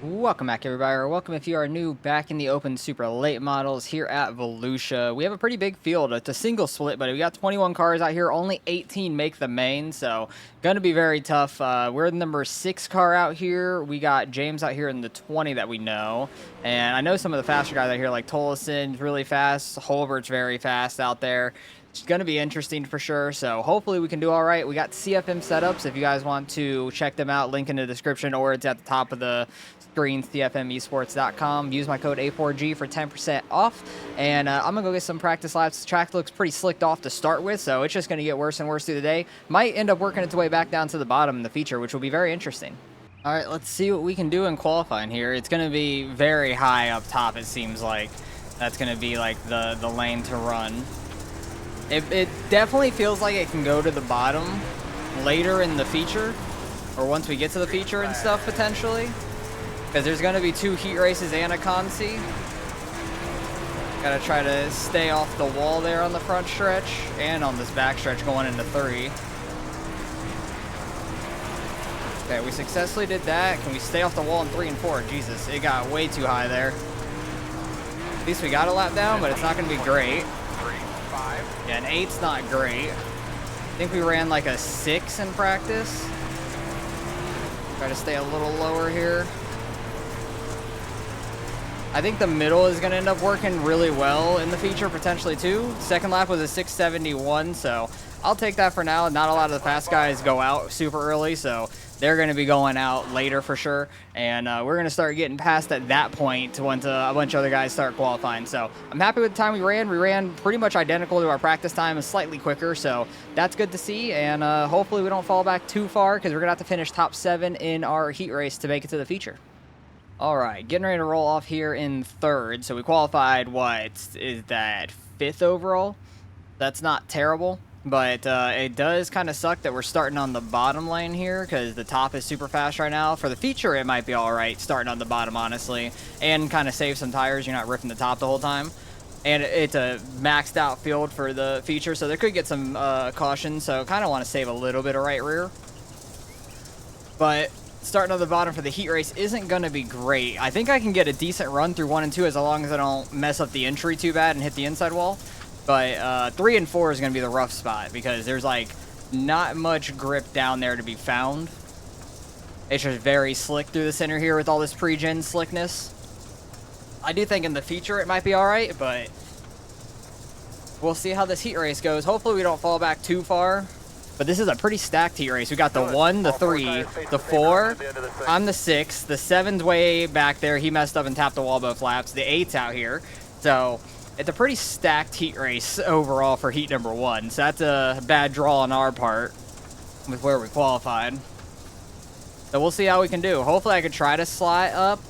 Welcome back, everybody, or welcome if you are new back in the open super late models here at Volusia. We have a pretty big field. It's a single split, but we got 21 cars out here. Only 18 make the main, so going to be very tough. We're the number 6 car out here. We got James out here in the 20 that we know, and I know some of the faster guys out here, like Tolleson, really fast. Holbert's very fast out there. It's going to be interesting for sure, so hopefully we can do all right. We got CFM setups if you guys want to check them out. Link in the description, or it's at the top of the screen, cfmesports.com. Use my code A4G for 10% off, and I'm going to go get some practice laps. The track looks pretty slicked off to start with, so it's just going to get worse and worse through the day. Might end up working its way back down to the bottom in the feature, which will be very interesting. All right, let's see what we can do in qualifying here. It's going to be very high up top, it seems like. That's going to be like the lane to run. It definitely feels like it can go to the bottom later in the feature, or once we get to the feature and stuff, potentially. Because there's going to be 2 heat races and a consi. Got to try to stay off the wall there on the front stretch and on this back stretch going into 3. Okay, we successfully did that. Can we stay off the wall in 3 and 4? Jesus, it got way too high there. At least we got a lap down, but it's not going to be great. Yeah, an 8's not great. I think we ran like a 6 in practice. Try to stay a little lower here. I think the middle is going to end up working really well in the feature, potentially too. Second lap was a 671, so I'll take that for now. Not a lot of the fast guys go out super early, so they're going to be going out later for sure. And we're going to start getting past at that point once a bunch of other guys start qualifying. So I'm happy with the time we ran. We ran pretty much identical to our practice time, and slightly quicker, so that's good to see. And hopefully we don't fall back too far, because we're going to have to finish top 7 in our heat race to make it to the feature. All right, getting ready to roll off here in 3rd. So we qualified, what is that, 5th overall? That's not terrible, but it does kind of suck that we're starting on the bottom lane here, because the top is super fast right now. For the feature, it might be all right starting on the bottom, honestly, and kind of save some tires. You're not ripping the top the whole time. And it's a maxed out field for the feature, so there could get some caution, so kind of want to save a little bit of right rear. But starting on the bottom for the heat race isn't going to be great. I think I can get a decent run through 1 and 2 as long as I don't mess up the entry too bad and hit the inside wall. But 3 and 4 is going to be the rough spot, because there's like not much grip down there to be found. It's just very slick through the center here with all this pre-gen slickness. I do think in the feature it might be all right, but we'll see how this heat race goes. Hopefully we don't fall back too far. But this is a pretty stacked heat race. We got the 1, the 3, the 4. I'm the 6. The 7's way back there. He messed up and tapped the wall both laps. The 8's out here. So it's a pretty stacked heat race overall for heat number 1. So that's a bad draw on our part with where we qualified. So we'll see how we can do. Hopefully I could try to slide up.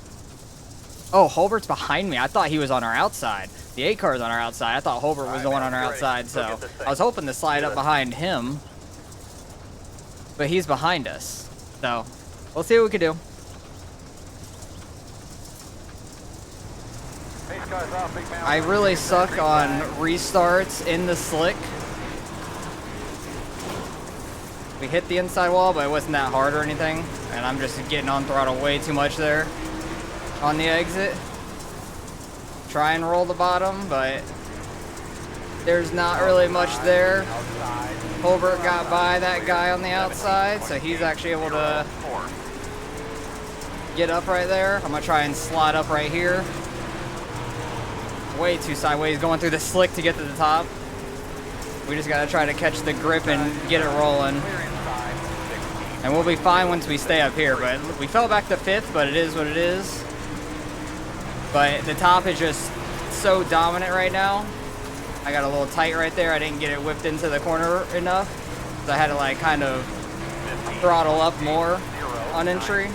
Oh, Holbert's behind me. I thought he was on our outside. The 8 car's on our outside. I thought Holbert was the one on our outside. So I was hoping to slide up behind him. But he's behind us, so we'll see what we can do. I really suck on restarts in the slick. We hit the inside wall, but it wasn't that hard or anything, and I'm just getting on throttle way too much there on the exit. Try and roll the bottom, but there's not really much there. Holbert got by that guy on the outside, so he's actually able to get up right there. I'm going to try and slide up right here. Way too sideways, going through the slick to get to the top. We just got to try to catch the grip and get it rolling. And we'll be fine once we stay up here, but we fell back to 5th, but it is what it is. But the top is just so dominant right now. I got a little tight right there. I didn't get it whipped into the corner enough, so I had to like kind of throttle up more on entry.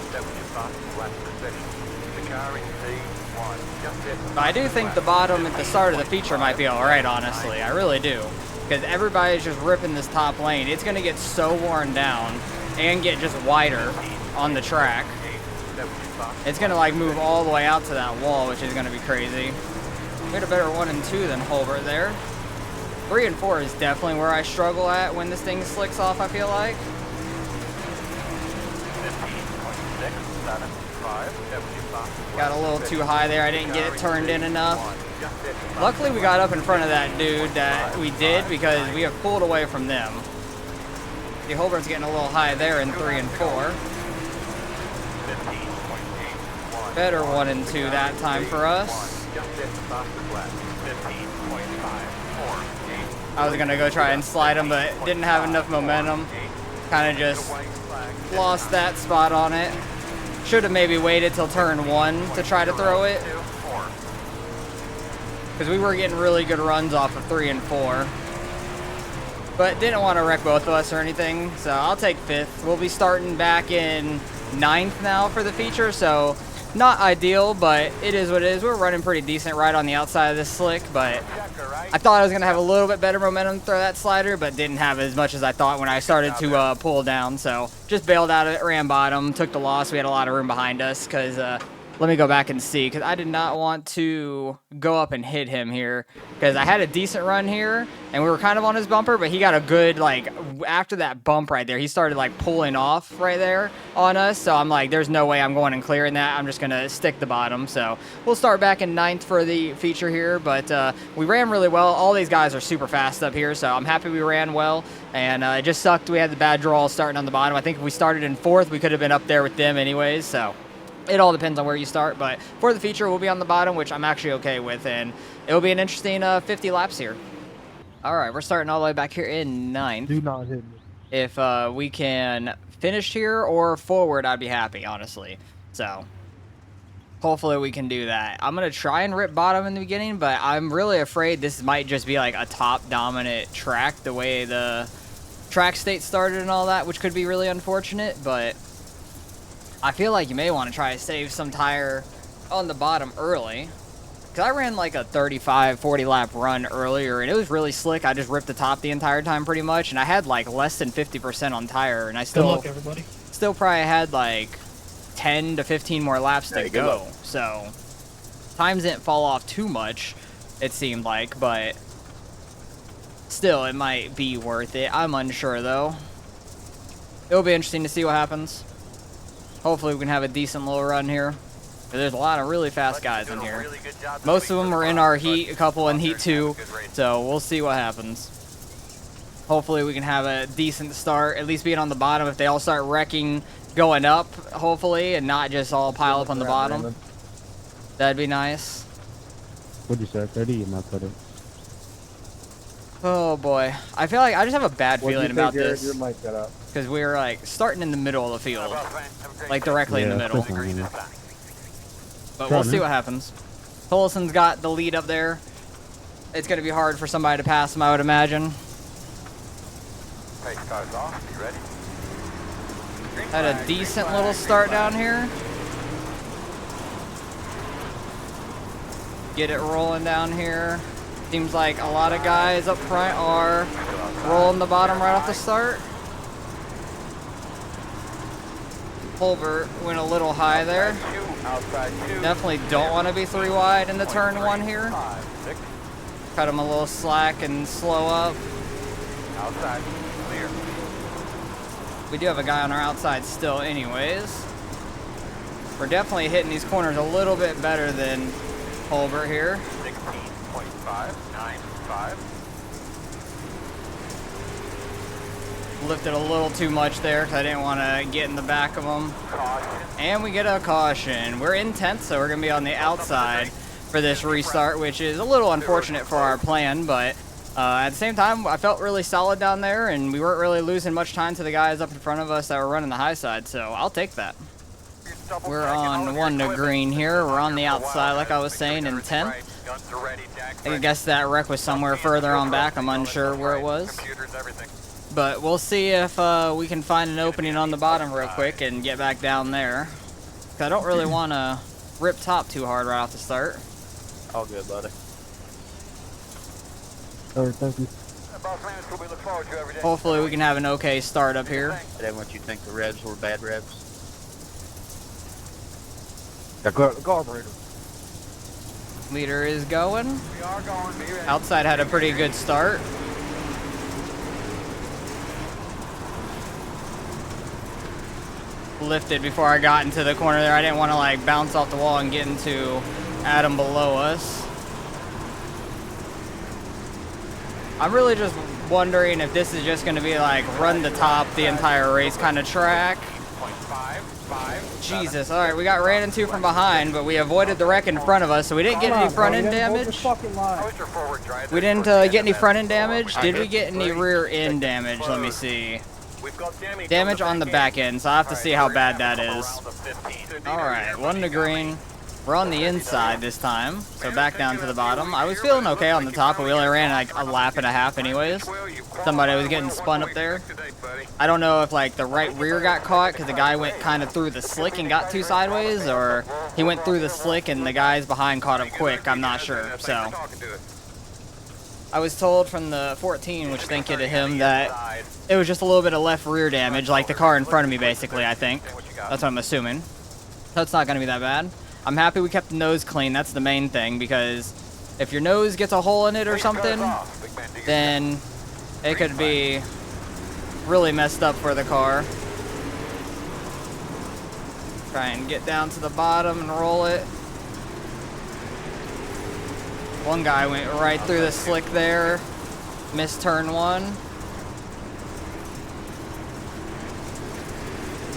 But I do think the bottom at the start of the feature might be all right, honestly. I really do, because everybody's just ripping this top lane. It's going to get so worn down and get just wider on the track. It's going to like move all the way out to that wall, which is going to be crazy. We had a better 1 and 2 than Holbert there. 3 and 4 is definitely where I struggle at when this thing slicks off, I feel like. 15.67. Got a little too high there. I didn't get it turned in enough. Luckily, we got up in front of that dude that we did because we have pulled away from them. The Holbert's getting a little high there in 3 and 4. Better 1 and 2 that time for us. I was gonna go try and slide him, but didn't have enough momentum. Kind of just lost that spot on it. Should have maybe waited till turn 1 to try to throw it, because we were getting really good runs off of 3 and 4. But didn't want to wreck both of us or anything, so I'll take 5th. We'll be starting back in 9th now for the feature, so not ideal, but it is what it is. We're running pretty decent right on the outside of this slick, but I thought I was going to have a little bit better momentum to throw that slider, but didn't have as much as I thought when I started to pull down. So just bailed out of it, ran bottom, took the loss. We had a lot of room behind us because let me go back and see, because I did not want to go up and hit him here, because I had a decent run here and we were kind of on his bumper, but he got a good, like, after that bump right there, he started like pulling off right there on us. So I'm like, there's no way I'm going and clearing that. I'm just gonna stick the bottom. So we'll start back in 9th for the feature here, but we ran really well. All these guys are super fast up here, so I'm happy we ran well. And it just sucked we had the bad draw starting on the bottom. I think if we started in 4th, we could have been up there with them anyways. So it all depends on where you start, but for the feature, we'll be on the bottom, which I'm actually okay with, and it'll be an interesting 50 laps here. All right, we're starting all the way back here in 9th. Do not hit me. If we can finish here or forward, I'd be happy, honestly. So hopefully we can do that. I'm going to try and rip bottom in the beginning, but I'm really afraid this might just be like a top dominant track, the way the track state started and all that, which could be really unfortunate, but I feel like you may want to try to save some tire on the bottom early, because I ran like a 35, 40 lap run earlier, and it was really slick. I just ripped the top the entire time pretty much, and I had like less than 50% on tire, and I still, Good luck, everybody. Still probably had like 10 to 15 more laps to go. So times didn't fall off too much, it seemed like, but still, it might be worth it. I'm unsure though. It'll be interesting to see what happens. Hopefully we can have a decent little run here. There's a lot of really fast guys in here. Most of them are in our heat, a couple in heat 2, so we'll see what happens. Hopefully we can have a decent start, at least being on the bottom. If they all start wrecking going up, hopefully, and not just all pile up on the bottom, that'd be nice. What'd you say, 30? You might put it. Oh boy, I feel like I just have a bad feeling about this. Your mic got up. Because we're like starting in the middle of the field, like directly in the middle. But we'll see what happens. Tolson's got the lead up there. It's going to be hard for somebody to pass him, I would imagine. Had a decent little start down here. Get it rolling down here. Seems like a lot of guys up front are rolling the bottom right off the start. Holbert went a little high there. Definitely don't want to be 3 wide in the turn 1 here. Cut him a little slack and slow up. We do have a guy on our outside still anyways. We're definitely hitting these corners a little bit better than Holbert here. 16.595. Lifted a little too much there because I didn't want to get in the back of them. And we get a caution. We're in 10th, so we're going to be on the outside for this restart, which is a little unfortunate for our plan, but at the same time, I felt really solid down there, and we weren't really losing much time to the guys up in front of us that were running the high side, so I'll take that. We're on 1 to green here. We're on the outside, like I was saying, in 10th. I guess that wreck was somewhere further on back. I'm unsure where it was. But we'll see if we can find an opening on the bottom real quick and get back down there. 'Cause I don't really want to rip top too hard right off the start. All good, buddy. Alright, thank you. Hopefully we can have an okay start up here. I didn't want you to think the revs were bad revs. The carburetor. Leader is going. Outside had a pretty good start. lifted before I got into the corner there. I didn't want to like bounce off the wall and get into Adam below us. I'm really just wondering if this is just going to be like run the top the entire race kind of track. Jesus, alright, we got ran into from behind, but we avoided the wreck in front of us, so we didn't get any front end damage. We didn't get any front end damage. Did we get any rear end damage? Let me see. Damage on the back end, so I have to see how bad that is. Alright, 1 to green. We're on the inside this time, so back down to the bottom. I was feeling okay on the top, but we only ran like a lap and a half anyways. Somebody was getting spun up there. I don't know if like the right rear got caught because the guy went kind of through the slick and got too sideways, or he went through the slick and the guys behind caught up quick. I'm not sure, so. I was told from the 14, which thank you to him, that it was just a little bit of left rear damage, like the car in front of me basically, I think. That's what I'm assuming. So it's not going to be that bad. I'm happy we kept the nose clean. That's the main thing, because if your nose gets a hole in it or something, then it could be really messed up for the car. Try and get down to the bottom and roll it. One guy went right through the slick there. Missed turn 1.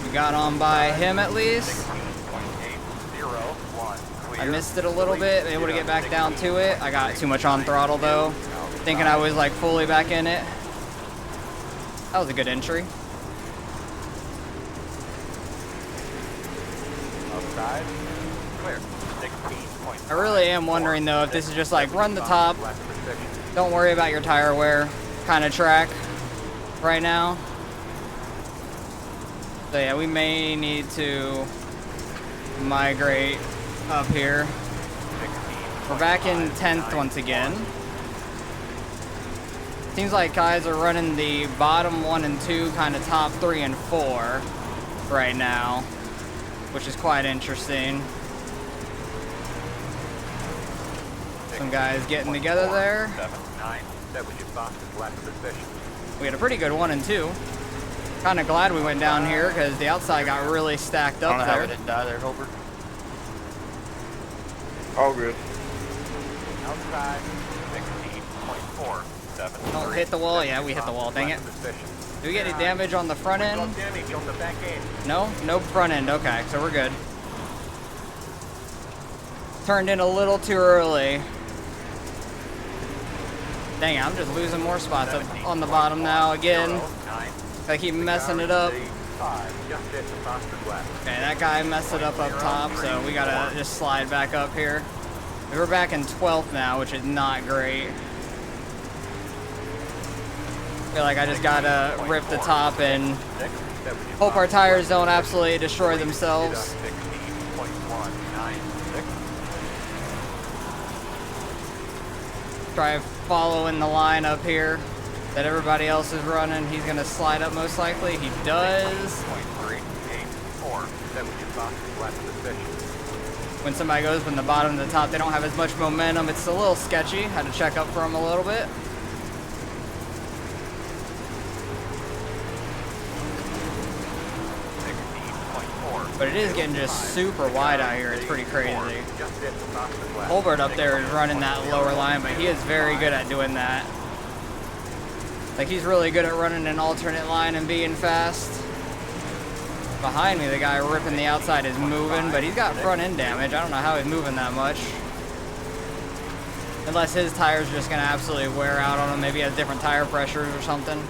We got on by him at least. I missed it a little bit, able to get back down to it. I got too much on throttle though, thinking I was like fully back in it. That was a good entry. Outside, clear. I really am wondering though if this is just like run the top, don't worry about your tire wear kind of track right now. So yeah, we may need to migrate up here. We're back in 10th once again. Seems like guys are running the bottom 1 and 2, kind of top 3 and 4 right now, which is quite interesting. Some guys getting together there. We had a pretty good 1 and 2. Kind of glad we went down here because the outside got really stacked up I don't know how there. we didn't die there, Holbert. All good. Outside, 16.473. Don't hit the wall. Yeah, we hit the wall. Dang it. Do we get any damage on the front end? Damage on the back end. No? No front end. Okay, so we're good. Turned in a little too early. Dang it, I'm just losing more spots up on the bottom now again. I keep messing it up. Okay, that guy messed it up top, so we gotta just slide back up here. We're back in 12th now, which is not great. Feel like I just gotta rip the top and hope our tires don't absolutely destroy themselves. Try following the line up here that everybody else is running. He's gonna slide up most likely. He does. When somebody goes from the bottom to the top, they don't have as much momentum. It's a little sketchy. Had to check up for him a little bit. But it is getting just super wide out here. It's pretty crazy. Holbert up there is running that lower line, but he is very good at doing that. Like, he's really good at running an alternate line and being fast. Behind me, the guy ripping the outside is moving, but he's got front end damage. I don't know how he's moving that much. Unless his tire's just gonna absolutely wear out on him. Maybe he has different tire pressures or something.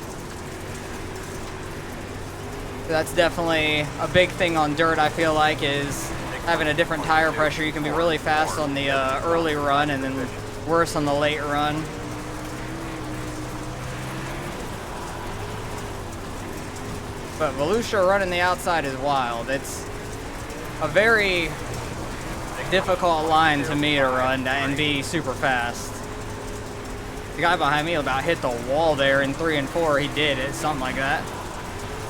That's definitely a big thing on dirt, I feel like, is having a different tire pressure. You can be really fast on the early run and then worse on the late run. But Volusia running the outside is wild. It's a very difficult line to me to run and be super fast. The guy behind me about hit the wall there in 3 and 4. He did it, something like that.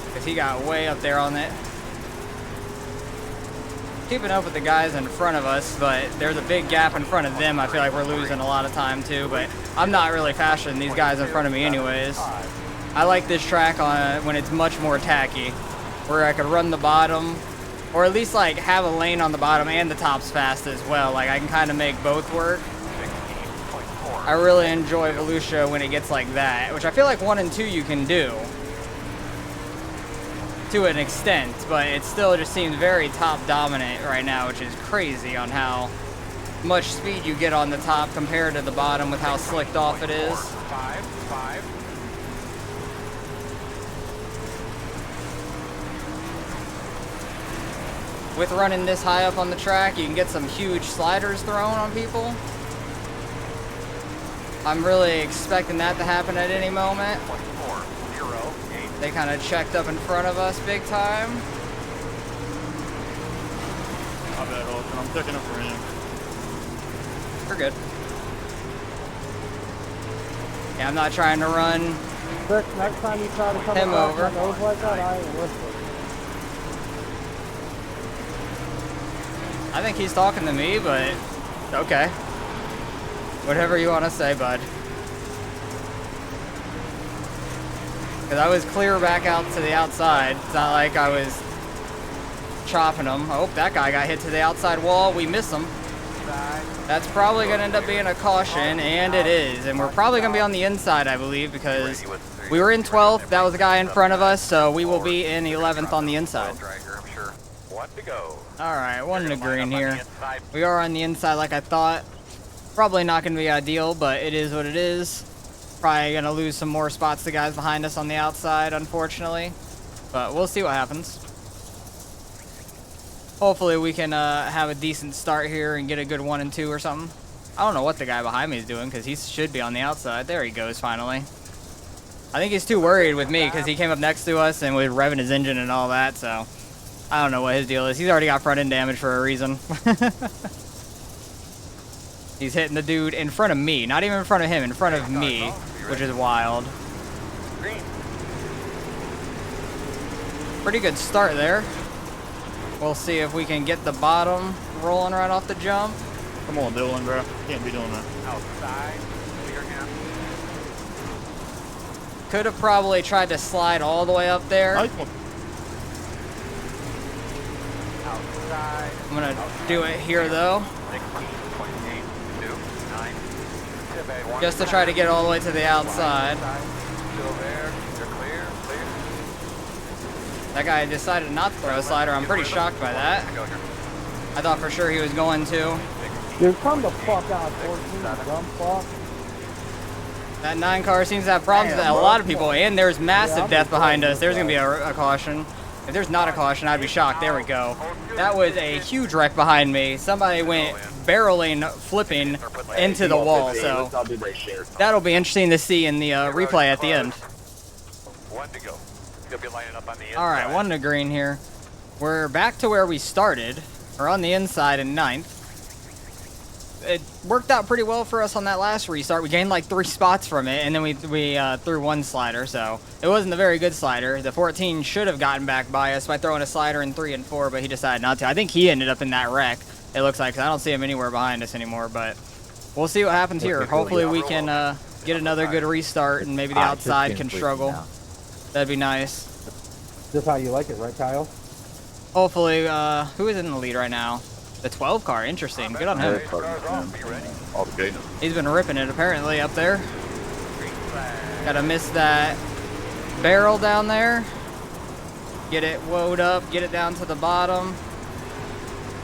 Because he got way up there on it. Keeping up with the guys in front of us, but there's a big gap in front of them. I feel like we're losing a lot of time too, but I'm not really faster than these guys in front of me anyways. I like this track when it's much more tacky. where I could run the bottom, or at least like have a lane on the bottom and the top's fast as well. Like I can kind of make both work. 16.4. I really enjoy Volusia when it gets like that, which I feel like 1 and 2 you can do to an extent, but it still just seems very top dominant right now, which is crazy on how much speed you get on the top compared to the bottom with how slicked off it is. 5. With running this high up on the track, you can get some huge sliders thrown on people. I'm really expecting that to happen at any moment. 0.4. 0. 8. They kind of checked up in front of us big time. My bad, Austin. I'm picking up for him. We're good. Yeah, I'm not trying to run Rick, next time you try to come him across over. my nose like that, I ain't listening. I think he's talking to me, but okay. Whatever you want to say, bud. Because I was clear back out to the outside. It's not like I was chopping him. Oh, that guy got hit to the outside wall. We miss him. That's probably going to end up being a caution, and it is. And we're probably going to be on the inside, I believe, because we were in 12th. That was the guy in front of us, so we will be in 11th on the inside. Dragger, I'm sure. 1 to go. All right, 1 to green Line up on here. the inside. We are on the inside like I thought. Probably not going to be ideal, but it is what it is. Probably going to lose some more spots to guys behind us on the outside, unfortunately. But we'll see what happens. Hopefully we can have a decent start here and get a good 1 and 2 or something. I don't know what the guy behind me is doing because he should be on the outside. There he goes finally. I think he's too worried with me because he came up next to us and was revving his engine and all that, so I don't know what his deal is. He's already got front end damage for a reason. He's hitting the dude in front of me. Not even in front of him, in front of me, which is wild. Green. Pretty good start there. We'll see if we can get the bottom rolling right off the jump. Come on, Dylan, bro. Can't be doing that. Outside. Clear him. Could have probably tried to slide all the way up there. Nice one. Outside. I'm gonna do it here though, 16.829. just to try to get all the way to the outside. Still there. You're clear. Clear. That guy decided not to throw a slider. I'm pretty shocked by that. Go here. I thought for sure he was going to. Dude, come the fuck out, 14, you dumb fuck. That 9 car seems to have problems with a lot of people, and there's massive death behind us. There's gonna be a caution. If there's not a caution, I'd be shocked. There we go. That was a huge wreck behind me. Somebody went barreling, flipping into the wall, so that'll be interesting to see in the replay at the end. 1 to go. He'll be lining up on the inside. All right, 1 to green here. We're back to where we started. We're on the inside in 9th. It worked out pretty well for us on that last restart. We gained like 3 spots from it, and then we threw 1 slider, so it wasn't a very good slider. The 14 should have gotten back by us by throwing a slider in 3 and 4, but he decided not to. I think he ended up in that wreck, it looks like, 'cause I don't see him anywhere behind us anymore, but we'll see what happens here. Hopefully we can get another good restart, and maybe the outside can struggle. That'd be nice. Just how you like it, right, Kyle? Hopefully, who is in the lead right now? The 12 car, interesting. Good on him. All the gators. He's been ripping it apparently up there. Green flag. Gotta miss that barrel down there. Get it woed up, get it down to the bottom.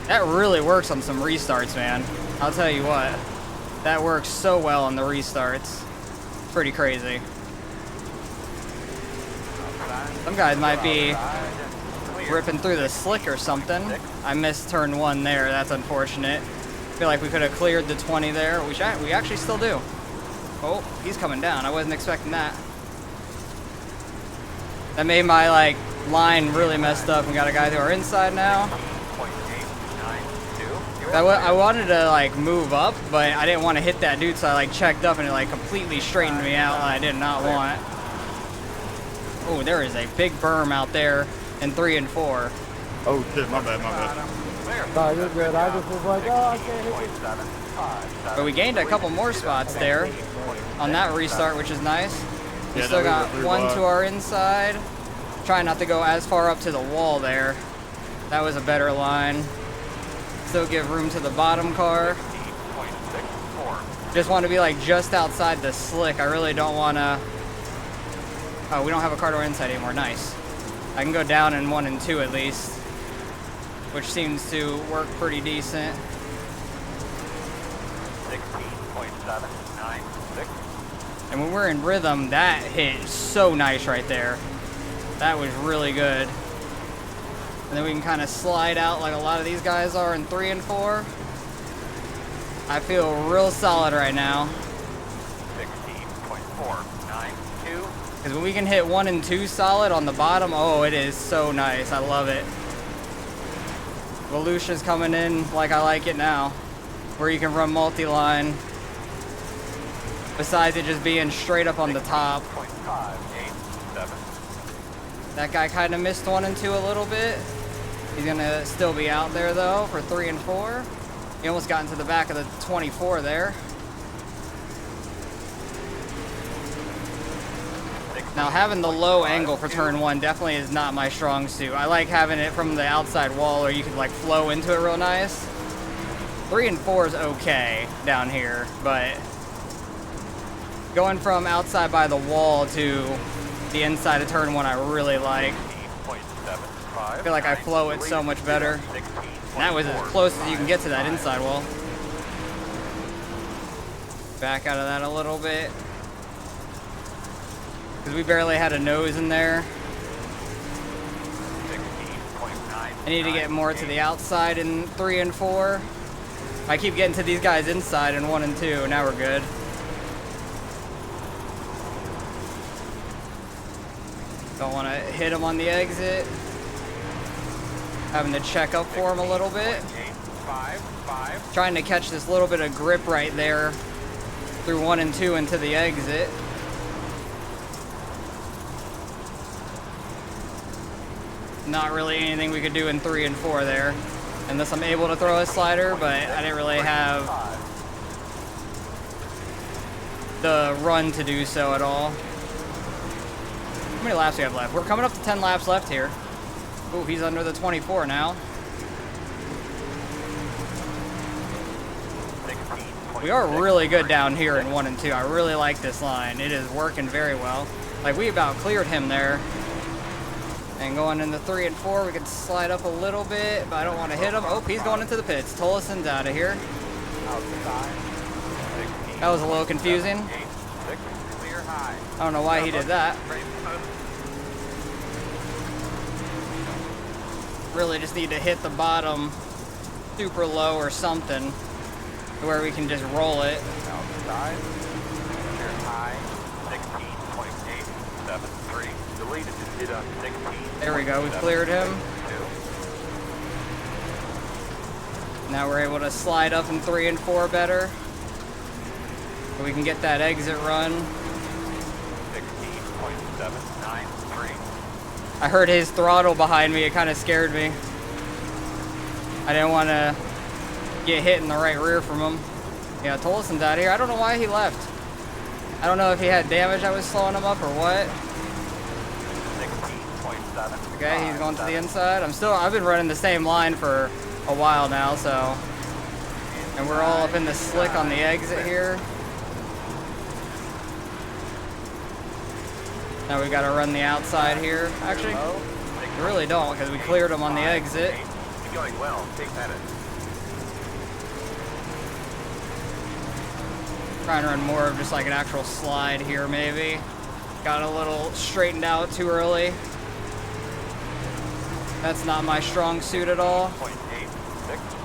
That really works on some restarts, man. I'll tell you what. That works so well on the restarts. Pretty crazy. Some guys might be ripping through the slick or something. I missed turn 1 there. That's unfortunate. Feel like we could have cleared the 20 there. We actually still do. Oh, he's coming down. I wasn't expecting that. That made my like line really messed up. We got a guy to our inside now. 0.892. I wanted to like move up, but I didn't want to hit that dude, so I like checked up and it like completely straightened me out. And I did not want. Oh, there is a big berm out there in 3 and 4. Oh shit, my bad, my bad. No, you're good. I just was like, oh, I can't hit you. But we gained a couple more spots there on that restart, which is nice. We Yeah, still no, we got were 1 wide. to our inside. Try not to go as far up to the wall there. That was a better line. Still give room to the bottom car. Just want to be like just outside the slick. I really don't want to... Oh, we don't have a car door inside anymore. Nice. I can go down in 1 and 2 at least, which seems to work pretty decent. 16.796. And when we're in rhythm, that hit so nice right there. That was really good. And then we can kind of slide out like a lot of these guys are in 3 and 4. I feel real solid right now. 16.492. Because when we can hit 1 and 2 solid on the bottom, oh, it is so nice. I love it. Volusia's coming in like I like it now, where you can run multi-line. Besides it just being straight up on the top. 587. That guy kind of missed 1 and 2 a little bit. He's gonna still be out there though for 3 and 4. He almost got into the back of the 24 there. Now having the low angle for turn 1 definitely is not my strong suit. I like having it from the outside wall or you can like flow into it real nice. 3 and 4 is okay down here, but going from outside by the wall to the inside of turn 1 I really like. I feel like I flow it so much better. And that was as close as you can get to that inside wall. Back out of that a little bit. Because we barely had a nose in there. I need to get more to the outside in 3 and 4. I keep getting to these guys inside in 1 and 2. Now we're good. Don't want to hit him on the exit. Having to check up for him a little bit. Trying to catch this little bit of grip right there through 1 and 2 into the exit. Not really anything we could do in 3 and 4 there. Unless I'm able to throw a slider, but I didn't really have the run to do so at all. How many laps do we have left? We're coming up to 10 laps left here. Ooh, he's under the 24 now. We are really good down here in 1 and 2. I really like this line. It is working very well. Like, we about cleared him there. And going into 3 and 4, we could slide up a little bit, but I don't want to hit him. Oh, he's going into the pits. Tollison's out of here. That was a little confusing. I don't know why he did that. Really just need to hit the bottom super low or something where we can just roll it. Outside. Clear high. 16.873. Deleted. Hit up 16. There we go. We cleared him. Now we're able to slide up in 3 and 4 better. So we can get that exit run. 16.793. I heard his throttle behind me. It kind of scared me. I didn't want to get hit in the right rear from him. Yeah, Tollison's out here. I don't know why he left. I don't know if he had damage that was slowing him up or what. 16.7. Okay, he's going to the inside. I've been running the same line for a while now, so. And we're all up in the slick on the exit here. Now we've got to run the outside here. Actually, we really don't because we cleared him on the exit. It's going well. Take that in. Trying to run more of just like an actual slide here maybe. Got a little straightened out too early. That's not my strong suit at all. 0.86.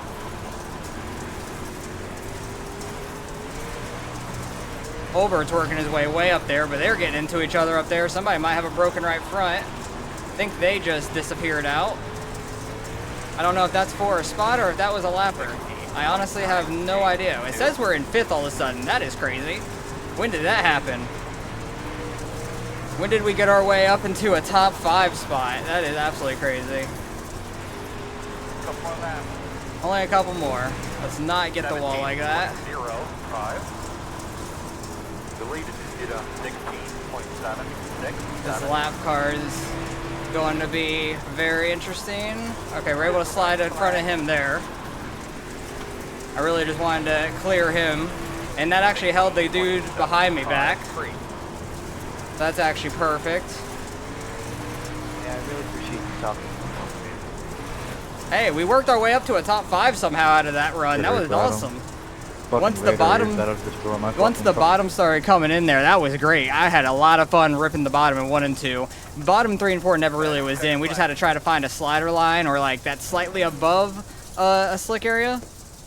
Holbert's working his way up there, but they're getting into each other up there. Somebody might have a broken right front. I think they just disappeared out. I don't know if that's for a spot or if that was a lapper. I honestly have no idea. It says we're in 5th all of a sudden. That is crazy. When did that happen? When did we get our way up into a top 5 spot? That is absolutely crazy. Couple more laps. Only a couple more. Let's not get the wall like that. 0.05. Deleted. Hit up 16.7. This lap car is going to be very interesting. Okay, we're able to slide in front of him there. I really just wanted to clear him. And that actually held the dude behind me back. That's actually perfect. Yeah, I really appreciate you talking. Hey, we worked our way up to a top 5 somehow out of that run. That was awesome. Once the bottom started coming in there, that was great. I had a lot of fun ripping the bottom in 1 and 2. Bottom 3 and 4 never really was in. We just had to try to find a slider line or like that slightly above a slick area.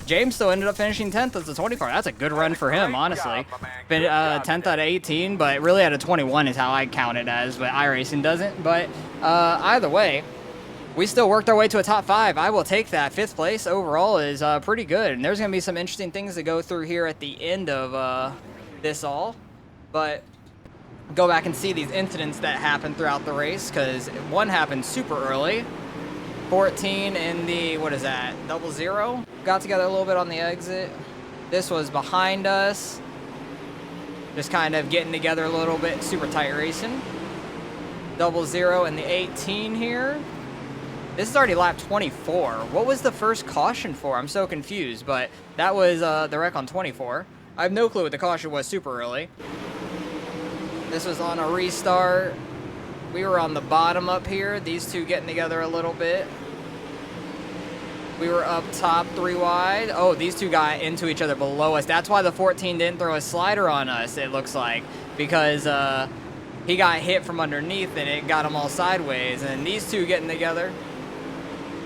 James still ended up finishing 10th as a 24. That's a good run for him, honestly. Been 10th out of 18, but really out of 21 is how I count it as, but iRacing doesn't. But either way, we still worked our way to a top 5. I will take that. 5th place overall is pretty good. And there's going to be some interesting things to go through here at the end of this all. But go back and see these incidents that happened throughout the race, because one happened super early. 14 in the, what is that, 00? Got together a little bit on the exit. This was behind us. Just kind of getting together a little bit, super tight racing. 00 in the 18 here. This is already lap 24. What was the first caution for? I'm so confused, but that was the wreck on 24. I have no clue what the caution was super early. This was on a restart. We were on the bottom up here. These two getting together a little bit. We were up top 3 wide. Oh, these two got into each other below us. That's why the 14 didn't throw a slider on us, it looks like. Because he got hit from underneath and it got him all sideways. And these two getting together,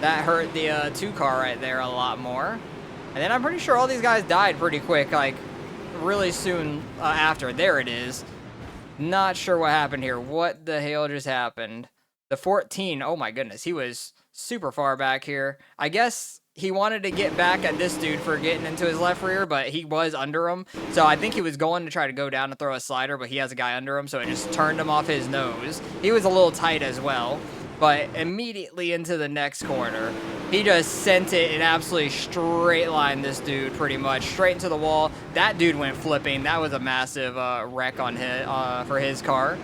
that hurt the 2 car right there a lot more. And then I'm pretty sure all these guys died pretty quick, like really soon after. There it is. Not sure what happened here. What the hell just happened? The 14, oh my goodness, he was super far back here. I guess he wanted to get back at this dude for getting into his left rear, but he was under him. So I think he was going to try to go down and throw a slider, but he has a guy under him, so it just turned him off his nose. He was a little tight as well, but immediately into the next corner, he just sent it in absolutely straight line, this dude, pretty much. Straight into the wall. That dude went flipping. That was a massive wreck on his, for his car.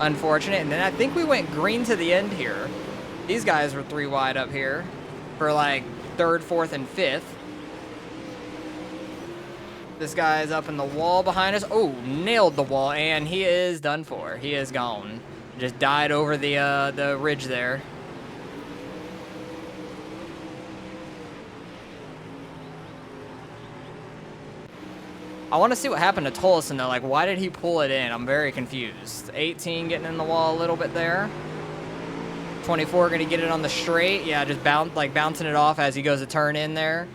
Unfortunate. And then I think we went green to the end here. These guys were 3 wide up here for like 3rd, 4th, and 5th. This guy's up in the wall behind us. Oh, nailed the wall, and he is done for. He is gone. Just died over the ridge there. I want to see what happened to Tolson though. Like, why did he pull it in? I'm very confused. 18 getting in the wall a little bit there. 24 going to get it on the straight. Yeah, just bouncing it off as he goes to turn in there.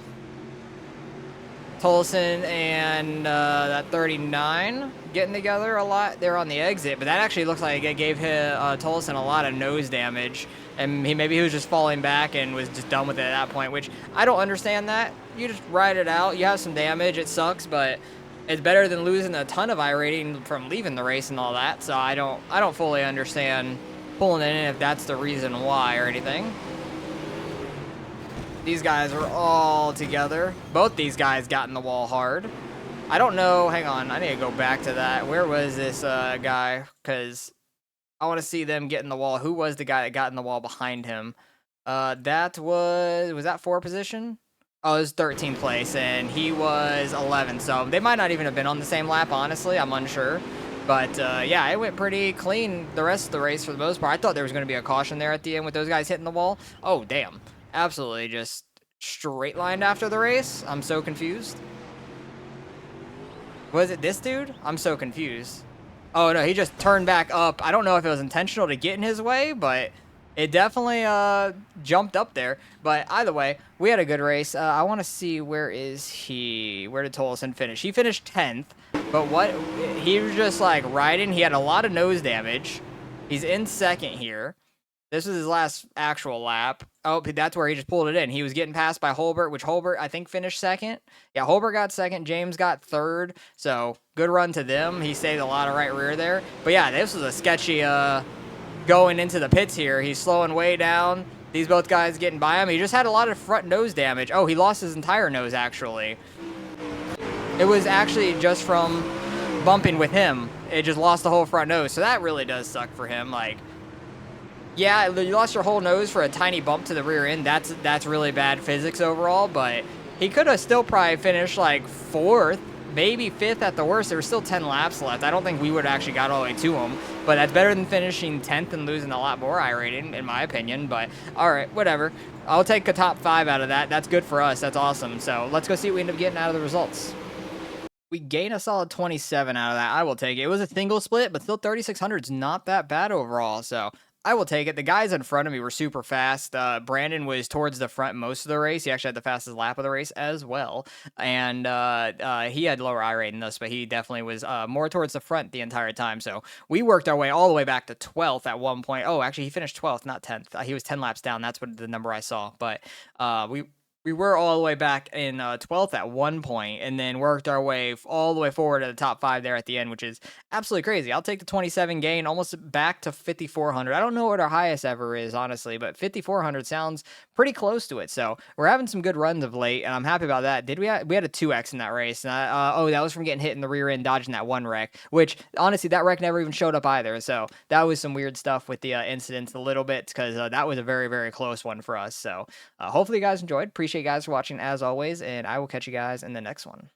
Tolson and that 39 getting together a lot there on the exit, but that actually looks like it gave Tolson a lot of nose damage, and maybe he was just falling back and was just done with it at that point, which I don't understand that. You just ride it out. You have some damage. It sucks, but it's better than losing a ton of iRating from leaving the race and all that. So I don't fully understand pulling it in if that's the reason why or anything. These guys are all together. Both these guys got in the wall hard. I don't know. Hang on. I need to go back to that. Where was this guy? Because I want to see them get in the wall. Who was the guy that got in the wall behind him? That was that 4 position? Oh, it was 13th place, and he was 11. So they might not even have been on the same lap, honestly. I'm unsure. But, yeah, it went pretty clean the rest of the race for the most part. I thought there was going to be a caution there at the end with those guys hitting the wall. Oh, damn. Absolutely just straight lined after the race. I'm so confused. Was it this dude? I'm so confused. Oh, no, he just turned back up. I don't know if it was intentional to get in his way, but it definitely jumped up there. But either way, we had a good race. I want to see, where is he? Where did Tolson finish? He finished 10th, but what? He was just like riding. He had a lot of nose damage. He's in 2nd here. This was his last actual lap. Oh, that's where he just pulled it in. He was getting passed by Holbert, which Holbert, I think, finished 2nd. Yeah, Holbert got 2nd. James got 3rd. So, good run to them. He saved a lot of right rear there. But yeah, this was a sketchy going into the pits here. He's slowing way down. These both guys getting by him. He just had a lot of front nose damage. Oh, he lost his entire nose, actually. It was actually just from bumping with him. It just lost the whole front nose. So that really does suck for him. Like, Yeah, you lost your whole nose for a tiny bump to the rear end. That's really bad physics overall, but he could have still probably finished like 4th, maybe 5th at the worst. There were still 10 laps left. I don't think we would have actually got all the way to him, but that's better than finishing 10th and losing a lot more iRating, in my opinion. But all right, whatever. I'll take a top 5 out of that. That's good for us. That's awesome. So let's go see what we end up getting out of the results. We gain a solid 27 out of that. I will take it. It was a single split, but still 3,600 is not that bad overall. So I will take it. The guys in front of me were super fast. Brandon was towards the front most of the race. He actually had the fastest lap of the race as well. And he had lower iRate than us, but he definitely was more towards the front the entire time. So we worked our way all the way back to 12th at one point. Oh, actually, he finished 12th, not 10th. He was 10 laps down. That's what the number I saw. But we were all the way back in 12th at one point, and then worked our way all the way forward to the top 5 there at the end, which is absolutely crazy. I'll take the 27 gain, almost back to 5,400. I don't know what our highest ever is, honestly, but 5,400 sounds pretty close to it. So we're having some good runs of late, and I'm happy about that. We had a 2x in that race, and oh, that was from getting hit in the rear end, dodging that one wreck, which honestly, that wreck never even showed up either. So that was some weird stuff with the incidents a little bit, because that was a very, very close one for us. So hopefully you guys enjoyed. Appreciate you guys for watching as always, and I will catch you guys in the next one.